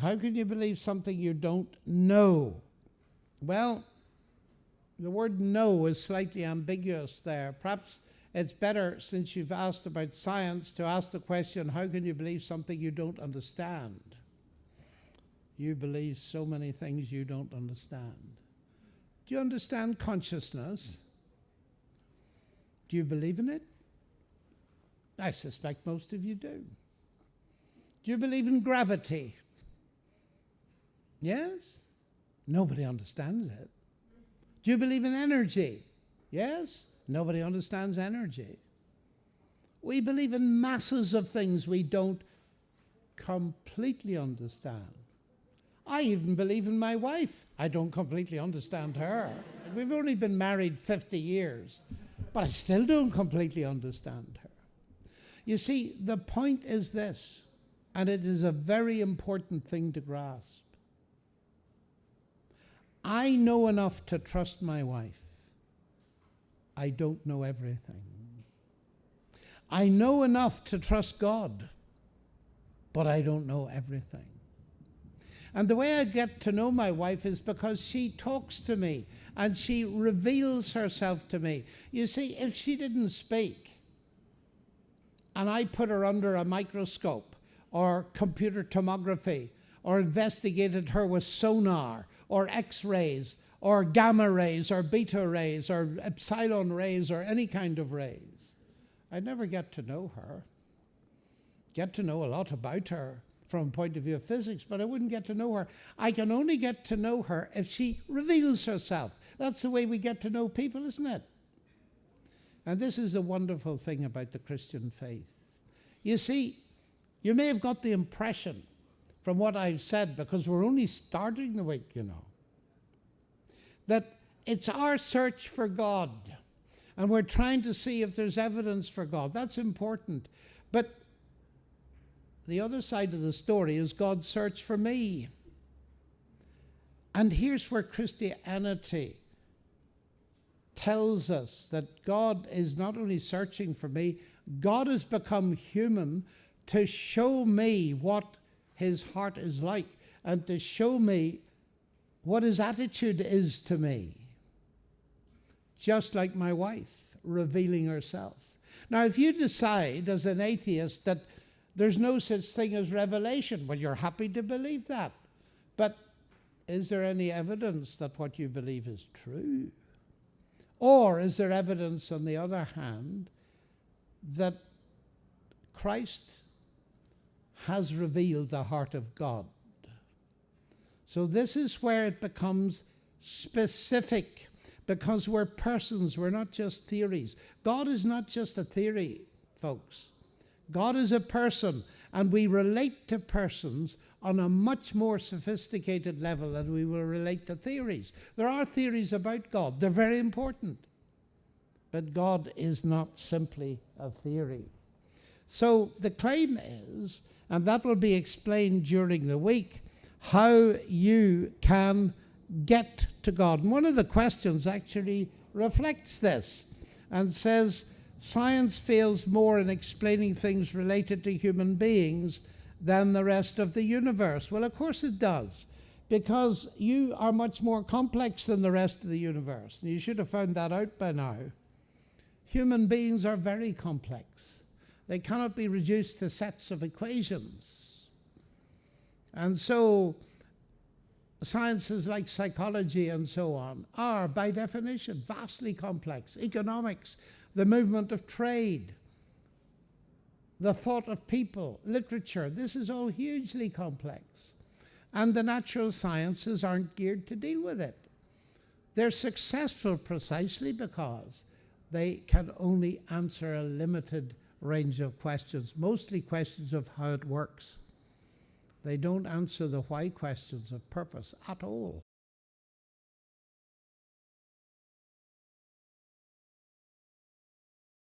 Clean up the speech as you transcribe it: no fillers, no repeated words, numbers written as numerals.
How can you believe something you don't know? Well, the word know is slightly ambiguous there. Perhaps it's better, since you've asked about science, to ask the question, how can you believe something you don't understand? You believe so many things you don't understand. Do you understand consciousness? Do you believe in it? I suspect most of you do. Do you believe in gravity? Yes? Nobody understands it. Do you believe in energy? Yes? Nobody understands energy. We believe in masses of things we don't completely understand. I even believe in my wife. I don't completely understand her. We've only been married 50 years, but I still don't completely understand her. You see, the point is this, and it is a very important thing to grasp. I know enough to trust my wife. I don't know everything. I know enough to trust God, but I don't know everything. And the way I get to know my wife is because she talks to me and she reveals herself to me. You see, if she didn't speak and I put her under a microscope or computer tomography or investigated her with sonar or X-rays or gamma rays or beta rays or epsilon rays or any kind of rays, I'd never get to know her. Get to know a lot about her from a point of view of physics, but I wouldn't get to know her. I can only get to know her if she reveals herself. That's the way we get to know people, isn't it? And this is the wonderful thing about the Christian faith. You see, you may have got the impression from what I've said, because we're only starting the week, you know, that it's our search for God, and we're trying to see if there's evidence for God. That's important. But the other side of the story is God's search for me. And here's where Christianity tells us that God is not only searching for me, God has become human to show me what his heart is like and to show me what his attitude is to me. Just like my wife revealing herself. Now, if you decide as an atheist that there's no such thing as revelation, well, you're happy to believe that. But is there any evidence that what you believe is true? Or is there evidence, on the other hand, that Christ has revealed the heart of God? So this is where it becomes specific, because we're persons, we're not just theories. God is not just a theory, folks. God is a person, and we relate to persons on a much more sophisticated level than we will relate to theories. There are theories about God. They're very important. But God is not simply a theory. So the claim is, and that will be explained during the week, how you can get to God. And one of the questions actually reflects this and says, science fails more in explaining things related to human beings than the rest of the universe. Well, of course it does, because you are much more complex than the rest of the universe. And you should have found that out by now. Human beings are very complex. They cannot be reduced to sets of equations. And so sciences like psychology and so on are, by definition, vastly complex. Economics, the movement of trade, the thought of people, literature, this is all hugely complex. And the natural sciences aren't geared to deal with it. They're successful precisely because they can only answer a limited range of questions, mostly questions of how it works. They don't answer the why questions of purpose at all.